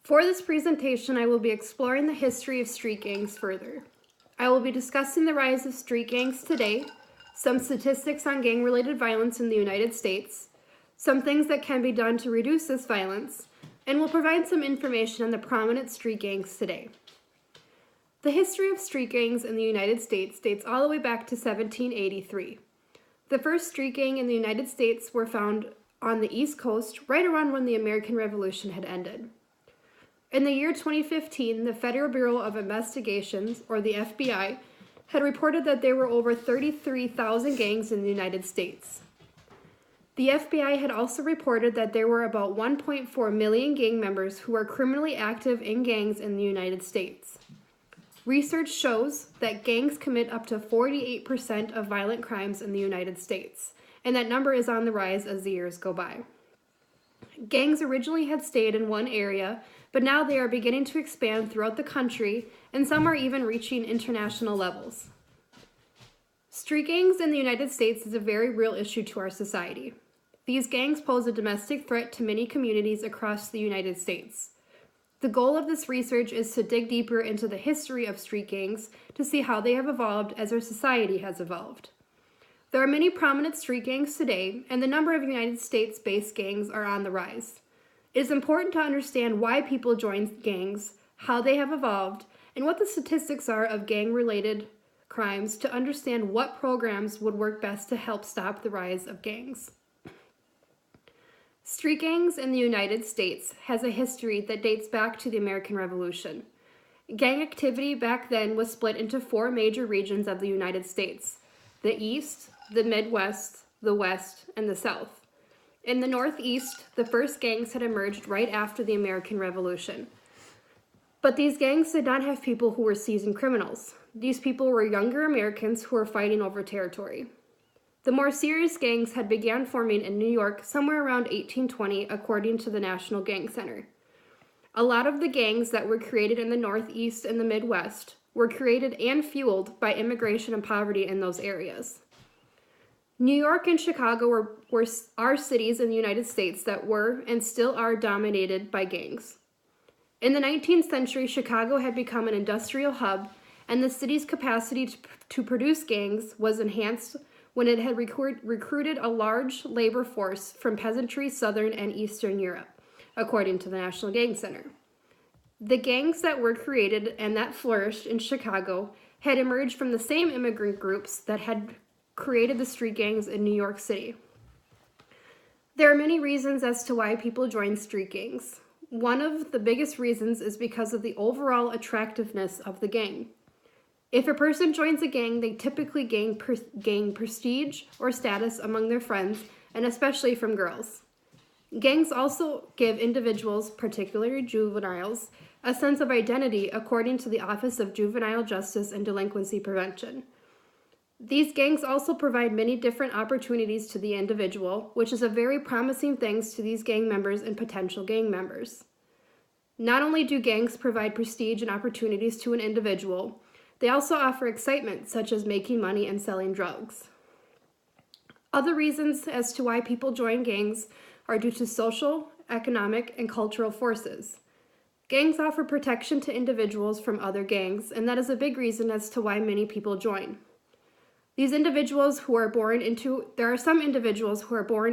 For this presentation, I will be exploring the history of street gangs further. I will be discussing the rise of street gangs today, some statistics on gang-related violence in the United States, some things that can be done to reduce this violence, and will provide some information on the prominent street gangs today. The history of street gangs in the United States dates all the way back to 1783. The first street gang in the United States were found on the East Coast right around when the American Revolution had ended. In the year 2015, the Federal Bureau of Investigations, or the FBI, had reported that there were over 33,000 gangs in the United States. The FBI had also reported that there were about 1.4 million gang members who are criminally active in gangs in the United States. Research shows that gangs commit up to 48% of violent crimes in the United States, and that number is on the rise as the years go by. Gangs originally had stayed in one area, but now they are beginning to expand throughout the country, and some are even reaching international levels. Street gangs in the United States is a very real issue to our society. These gangs pose a domestic threat to many communities across the United States. The goal of this research is to dig deeper into the history of street gangs to see how they have evolved as our society has evolved. There are many prominent street gangs today, and the number of United States-based gangs are on the rise. It is important to understand why people join gangs, how they have evolved, and what the statistics are of gang-related crimes to understand what programs would work best to help stop the rise of gangs. Street gangs in the United States has a history that dates back to the American Revolution. Gang activity back then was split into four major regions of the United States: the East, the Midwest, the West, and the South. In the Northeast, the first gangs had emerged right after the American Revolution. But these gangs did not have people who were seasoned criminals. These people were younger Americans who were fighting over territory. The more serious gangs had began forming in New York somewhere around 1820, according to the National Gang Center. A lot of the gangs that were created in the Northeast and the Midwest were created and fueled by immigration and poverty in those areas. New York and Chicago are cities in the United States that were and still are dominated by gangs. In the 19th century, Chicago had become an industrial hub, and the city's capacity to produce gangs was enhanced when it had recruited a large labor force from peasantry, Southern and Eastern Europe, according to the National Gang Center. The gangs that were created and that flourished in Chicago had emerged from the same immigrant groups that had created the street gangs in New York City. There are many reasons as to why people join street gangs. One of the biggest reasons is because of the overall attractiveness of the gang. If a person joins a gang, they typically gain prestige or status among their friends, and especially from girls. Gangs also give individuals, particularly juveniles, a sense of identity according to the Office of Juvenile Justice and Delinquency Prevention. These gangs also provide many different opportunities to the individual, which is a very promising thing to these gang members and potential gang members. Not only do gangs provide prestige and opportunities to an individual, they also offer excitement, such as making money and selling drugs. Other reasons as to why people join gangs are due to social, economic, and cultural forces. Gangs offer protection to individuals from other gangs, and that is a big reason as to why many people join. There are some individuals who are born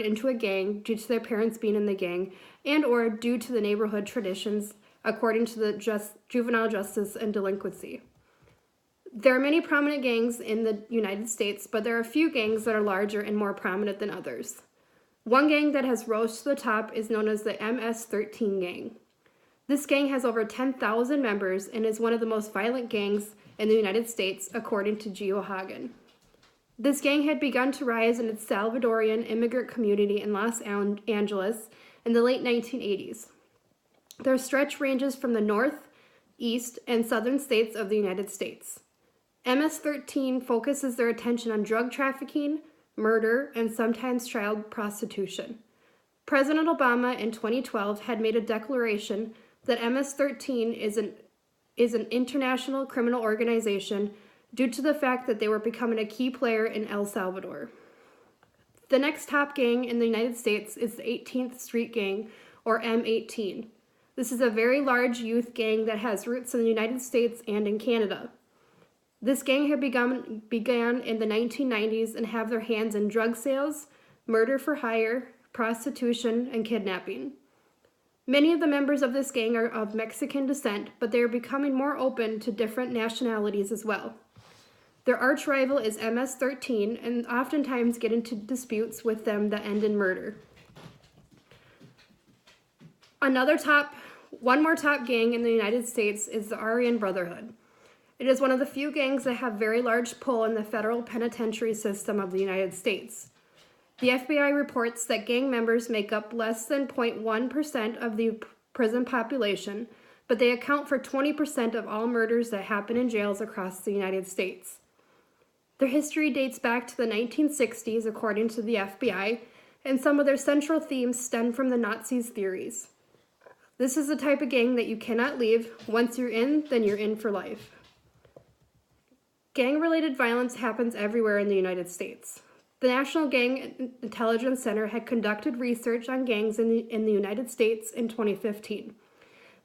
into a gang due to their parents being in the gang and or due to the neighborhood traditions according to the Juvenile Justice and Delinquency. There are many prominent gangs in the United States, but there are a few gangs that are larger and more prominent than others. One gang that has rose to the top is known as the MS-13 gang. This gang has over 10,000 members and is one of the most violent gangs in the United States, according to Geo Hagen. This gang had begun to rise in its Salvadorian immigrant community in Los Angeles in the late 1980s. Their stretch ranges from the north, east, and southern states of the United States. MS-13 focuses their attention on drug trafficking, murder, and sometimes child prostitution. President Obama in 2012 had made a declaration that MS-13 is an international criminal organization due to the fact that they were becoming a key player in El Salvador. The next top gang in the United States is the 18th Street Gang, or M18. This is a very large youth gang that has roots in the United States and in Canada. This gang had began in the 1990s and have their hands in drug sales, murder for hire, prostitution, and kidnapping. Many of the members of this gang are of Mexican descent, but they are becoming more open to different nationalities as well. Their arch rival is MS-13 and oftentimes get into disputes with them that end in murder. One more top gang in the United States is the Aryan Brotherhood. It is one of the few gangs that have very large pull in the federal penitentiary system of the United States. The FBI reports that gang members make up less than 0.1% of the prison population, but they account for 20% of all murders that happen in jails across the United States. Their history dates back to the 1960s, according to the FBI, and some of their central themes stem from the Nazis' theories. This is the type of gang that you cannot leave. Once you're in, then you're in for life. Gang-related violence happens everywhere in the United States. The National Gang Intelligence Center had conducted research on gangs in the United States in 2015.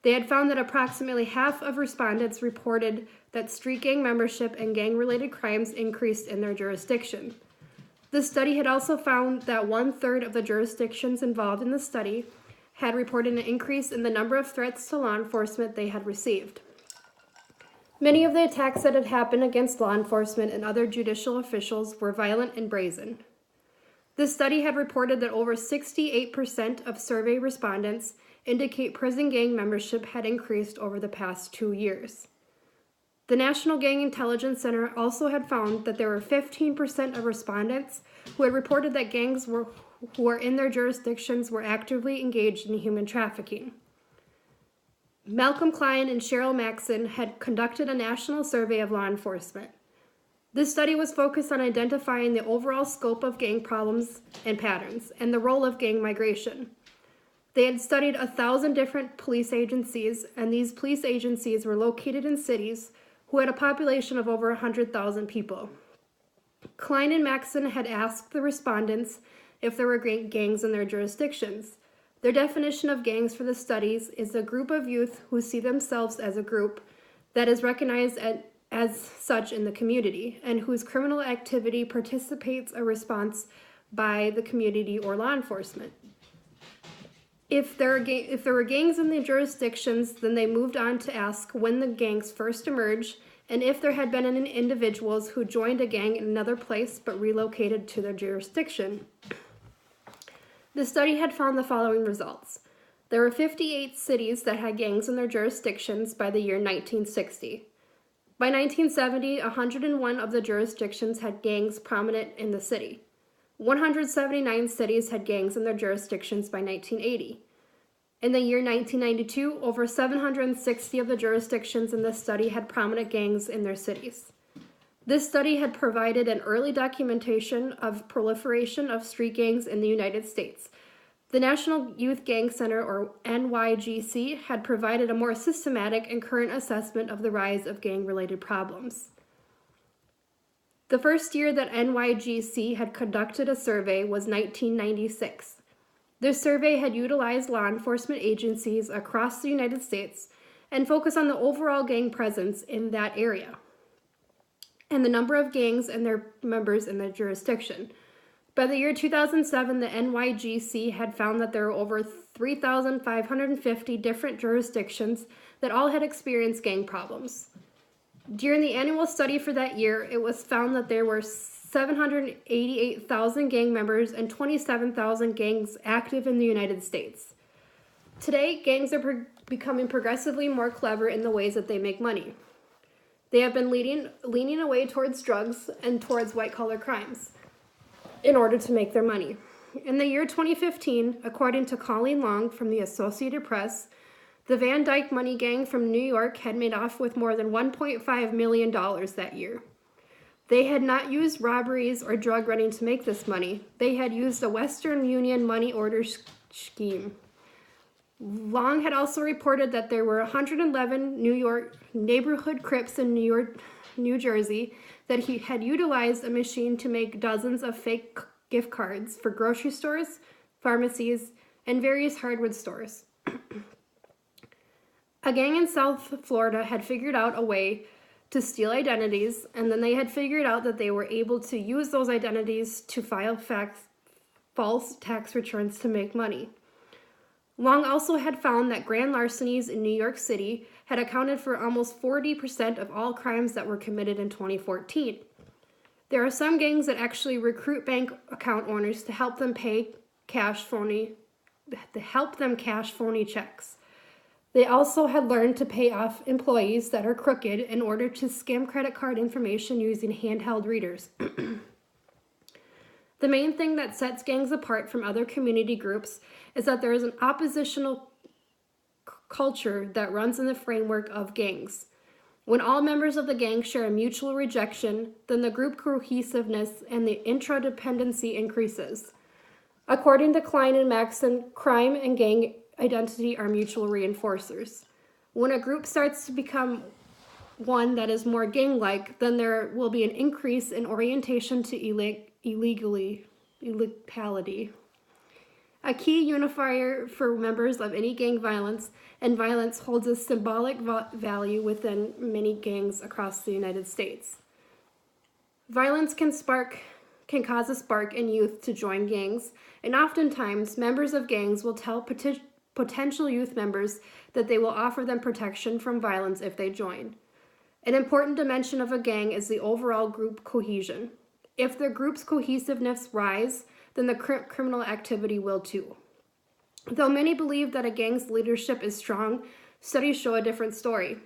They had found that approximately half of respondents reported that street gang membership and gang-related crimes increased in their jurisdiction. The study had also found that 1/3 of the jurisdictions involved in the study had reported an increase in the number of threats to law enforcement they had received. Many of the attacks that had happened against law enforcement and other judicial officials were violent and brazen. This study had reported that over 68% of survey respondents indicate prison gang membership had increased over the past 2 years. The National Gang Intelligence Center also had found that there were 15% of respondents who had reported that gangs who were in their jurisdictions were actively engaged in human trafficking. Malcolm Klein and Cheryl Maxson had conducted a national survey of law enforcement. This study was focused on identifying the overall scope of gang problems and patterns, and the role of gang migration. They had studied 1,000 different police agencies, and these police agencies were located in cities who had a population of over 100,000 people. Klein and Maxson had asked the respondents if there were gangs in their jurisdictions. Their definition of gangs for the studies is a group of youth who see themselves as a group that is recognized as such in the community and whose criminal activity participates a response by the community or law enforcement. If there were gangs in the jurisdictions, then they moved on to ask when the gangs first emerged and if there had been any individuals who joined a gang in another place but relocated to their jurisdiction. The study had found the following results. There were 58 cities that had gangs in their jurisdictions by the year 1960. By 1970, 101 of the jurisdictions had gangs prominent in the city. 179 cities had gangs in their jurisdictions by 1980. In the year 1992, over 760 of the jurisdictions in the study had prominent gangs in their cities. This study had provided an early documentation of proliferation of street gangs in the United States. The National Youth Gang Center, or NYGC, had provided a more systematic and current assessment of the rise of gang-related problems. The first year that NYGC had conducted a survey was 1996. This survey had utilized law enforcement agencies across the United States and focused on the overall gang presence in that area and the number of gangs and their members in their jurisdiction. By the year 2007, the NYGC had found that there were over 3,550 different jurisdictions that all had experienced gang problems. During the annual study for that year, it was found that there were 788,000 gang members and 27,000 gangs active in the United States. Today, gangs are becoming progressively more clever in the ways that they make money. They have been leaning away towards drugs and towards white-collar crimes in order to make their money. In the year 2015, according to Colleen Long from the Associated Press, the Van Dyke Money Gang from New York had made off with more than $1.5 million that year. They had not used robberies or drug running to make this money. They had used a Western Union money order scheme. Long had also reported that there were 111 New York neighborhood Crips in New Jersey that he had utilized a machine to make dozens of fake gift cards for grocery stores, pharmacies, and various hardware stores. A gang in South Florida had figured out a way to steal identities, and then they had figured out that they were able to use those identities to file false tax returns to make money. Long also had found that grand larcenies in New York City had accounted for almost 40% of all crimes that were committed in 2014. There are some gangs that actually recruit bank account owners to help them cash phony checks. They also had learned to pay off employees that are crooked in order to skim credit card information using handheld readers. The main thing that sets gangs apart from other community groups is that there is an oppositional culture that runs in the framework of gangs. When all members of the gang share a mutual rejection, then the group cohesiveness and the intradependency increases. According to Klein and Maxon, crime and gang identity are mutual reinforcers. When a group starts to become one that is more gang-like, then there will be an increase in orientation to illegality. A key unifier for members of any gang violence and violence holds a symbolic value within many gangs across the United States. Violence can cause a spark in youth to join gangs, and oftentimes members of gangs will tell potential youth members that they will offer them protection from violence if they join. An important dimension of a gang is the overall group cohesion. If the group's cohesiveness rise, then the criminal activity will too. Though many believe that a gang's leadership is strong, studies show a different story.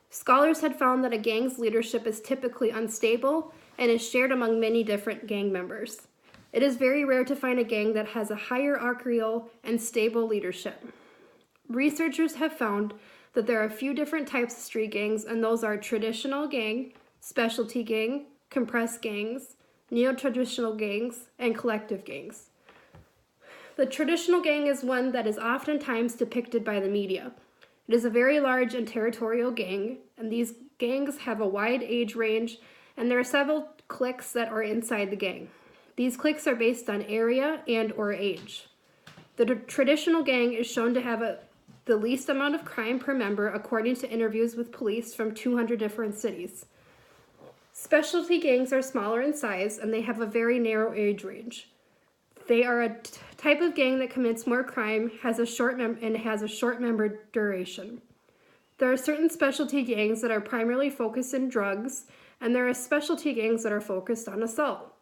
Scholars had found that a gang's leadership is typically unstable and is shared among many different gang members. It is very rare to find a gang that has a hierarchical and stable leadership. Researchers have found that there are a few different types of street gangs, and those are traditional gang, specialty gang, compressed gangs, neo-traditional gangs, and collective gangs. The traditional gang is one that is oftentimes depicted by the media. It is a very large and territorial gang, and these gangs have a wide age range, and there are several cliques that are inside the gang. These cliques are based on area and or age. The traditional gang is shown to have the least amount of crime per member according to interviews with police from 200 different cities. Specialty gangs are smaller in size, and they have a very narrow age range. They are a type of gang that commits more crime, has a short member duration. There are certain specialty gangs that are primarily focused in drugs, and there are specialty gangs that are focused on assault.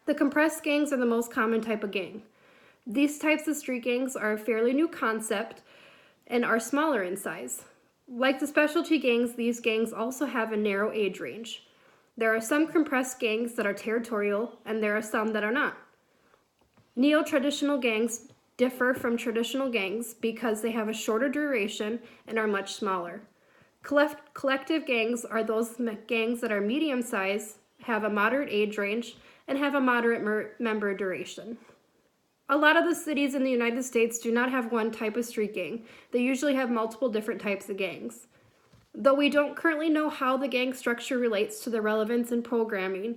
The compressed gangs are the most common type of gang. These types of street gangs are a fairly new concept and are smaller in size. Like the specialty gangs, these gangs also have a narrow age range. There are some compressed gangs that are territorial, and there are some that are not. Neo-traditional gangs differ from traditional gangs because they have a shorter duration and are much smaller. Collective gangs are those gangs that are medium-sized, have a moderate age range, and have a moderate member duration. A lot of the cities in the United States do not have one type of street gang. They usually have multiple different types of gangs. Though we don't currently know how the gang structure relates to the relevance in programming,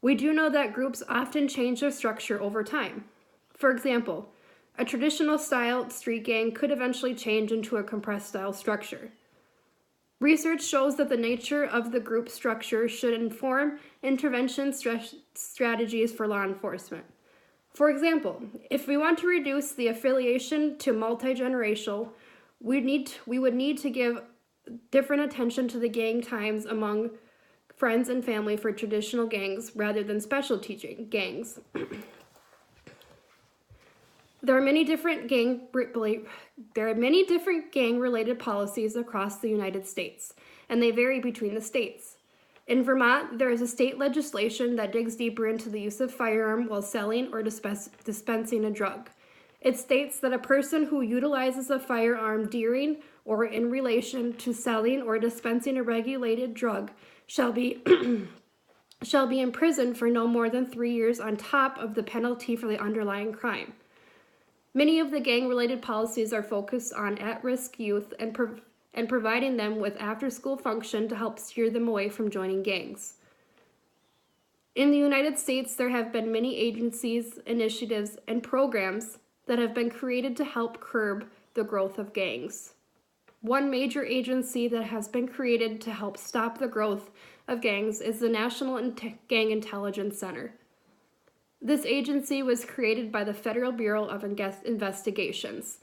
we do know that groups often change their structure over time. For example, a traditional style street gang could eventually change into a compressed style structure. Research shows that the nature of the group structure should inform intervention strategies for law enforcement. For example, if we want to reduce the affiliation to multi-generational, we would need to give different attention to the gang times among friends and family for traditional gangs rather than specialty gangs. There are many different gang-related policies across the United States, and they vary between the states. In Vermont, there is a state legislation that digs deeper into the use of firearm while selling or dispensing a drug. It states that a person who utilizes a firearm during or in relation to selling or dispensing a regulated drug shall be imprisoned for no more than 3 years on top of the penalty for the underlying crime. Many of the gang-related policies are focused on at-risk youth and providing them with after-school function to help steer them away from joining gangs. In the United States, there have been many agencies, initiatives, and programs that have been created to help curb the growth of gangs. One major agency that has been created to help stop the growth of gangs is the National Gang Intelligence Center. This agency was created by the Federal Bureau of Investigations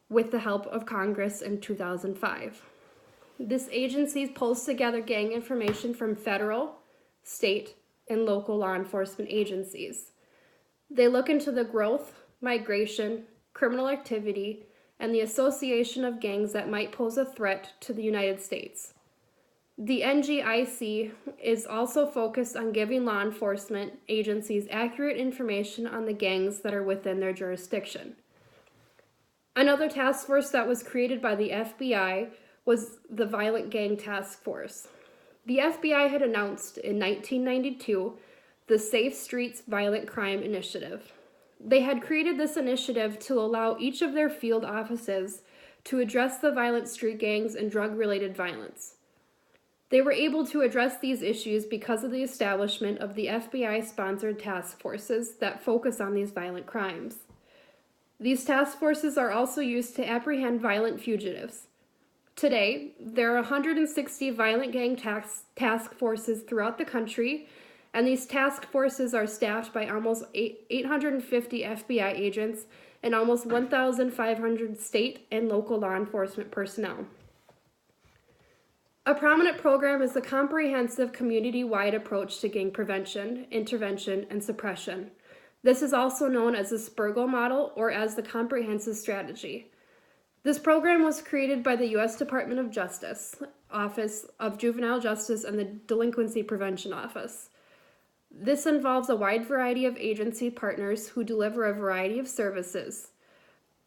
with the help of Congress in 2005. This agency pulls together gang information from federal, state, and local law enforcement agencies. They look into the growth, migration, criminal activity, and the association of gangs that might pose a threat to the United States. The NGIC is also focused on giving law enforcement agencies accurate information on the gangs that are within their jurisdiction. Another task force that was created by the FBI was the Violent Gang Task Force. The FBI had announced in 1992 the Safe Streets Violent Crime Initiative. They had created this initiative to allow each of their field offices to address the violent street gangs and drug-related violence. They were able to address these issues because of the establishment of the FBI-sponsored task forces that focus on these violent crimes. These task forces are also used to apprehend violent fugitives. Today, there are 160 violent gang task forces throughout the country, and these task forces are staffed by almost 850 FBI agents and almost 1,500 state and local law enforcement personnel. A prominent program is the comprehensive community-wide approach to gang prevention, intervention, and suppression. This is also known as the Spergel model or as the comprehensive strategy. This program was created by the U.S. Department of Justice, Office of Juvenile Justice, and the Delinquency Prevention Office. This involves a wide variety of agency partners who deliver a variety of services.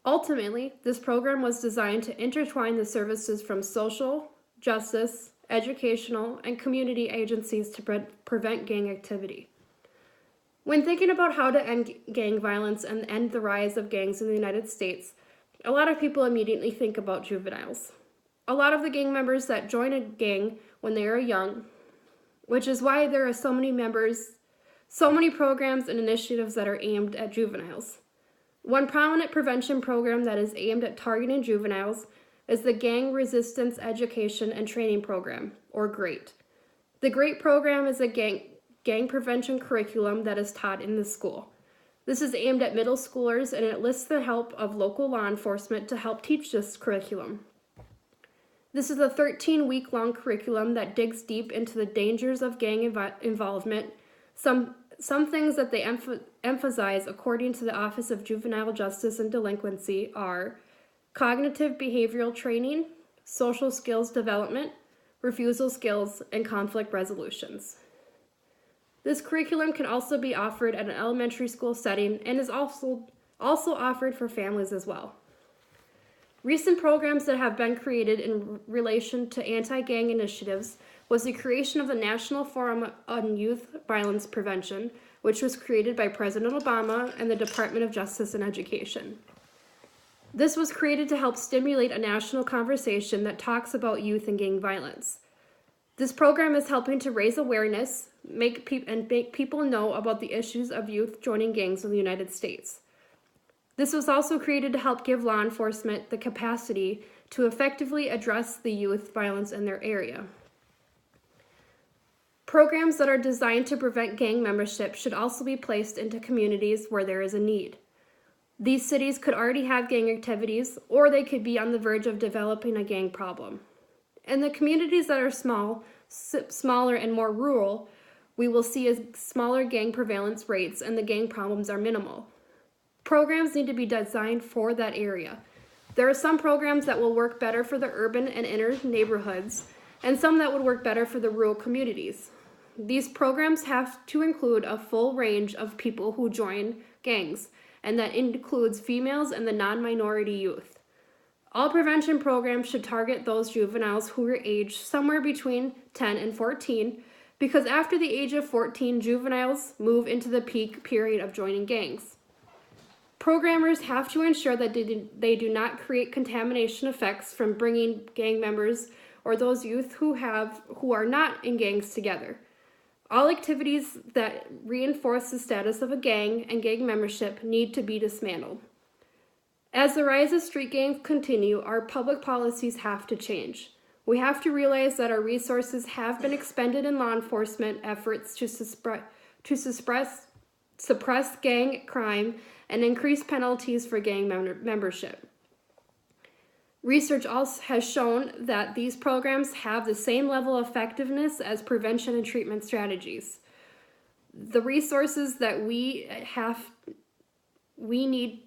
Ultimately, this program was designed to intertwine the services from social, justice, educational, and community agencies to prevent gang activity. When thinking about how to end gang violence and end the rise of gangs in the United States, a lot of people immediately think about juveniles. A lot of the gang members that join a gang when they are young, which is why there are so many programs and initiatives that are aimed at juveniles. One prominent prevention program that is aimed at targeting juveniles is the Gang Resistance Education and Training Program, or GREAT. The GREAT program is a gang prevention curriculum that is taught in the school. This is aimed at middle schoolers, and it enlists the help of local law enforcement to help teach this curriculum. This is a 13-week-long curriculum that digs deep into the dangers of gang involvement. Some things that they emphasize, according to the Office of Juvenile Justice and Delinquency, are cognitive behavioral training, social skills development, refusal skills, and conflict resolutions. This curriculum can also be offered at an elementary school setting and is also offered for families as well. Recent programs that have been created in relation to anti-gang initiatives was the creation of the National Forum on Youth Violence Prevention, which was created by President Obama and the Department of Justice and Education. This was created to help stimulate a national conversation that talks about youth and gang violence. This program is helping to raise awareness, make people know about the issues of youth joining gangs in the United States. This was also created to help give law enforcement the capacity to effectively address the youth violence in their area. Programs that are designed to prevent gang membership should also be placed into communities where there is a need. These cities could already have gang activities, or they could be on the verge of developing a gang problem. In the communities that are smaller and more rural, we will see a smaller gang prevalence rates and the gang problems are minimal. Programs need to be designed for that area. There are some programs that will work better for the urban and inner neighborhoods, and some that would work better for the rural communities. These programs have to include a full range of people who join gangs, and that includes females and the non-minority youth. All prevention programs should target those juveniles who are aged somewhere between 10 and 14, because after the age of 14, juveniles move into the peak period of joining gangs. Programmers have to ensure that they do not create contamination effects from bringing gang members or those youth who are not in gangs together. All activities that reinforce the status of a gang and gang membership need to be dismantled. As the rise of street gangs continue, our public policies have to change. We have to realize that our resources have been expended in law enforcement efforts to suppress gang crime and increase penalties for gang membership. Research also has shown that these programs have the same level of effectiveness as prevention and treatment strategies. The resources that we need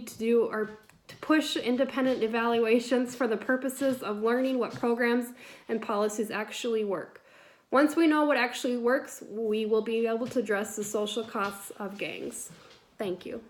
to do are to push independent evaluations for the purposes of learning what programs and policies actually work. Once we know what actually works, we will be able to address the social costs of gangs. Thank you.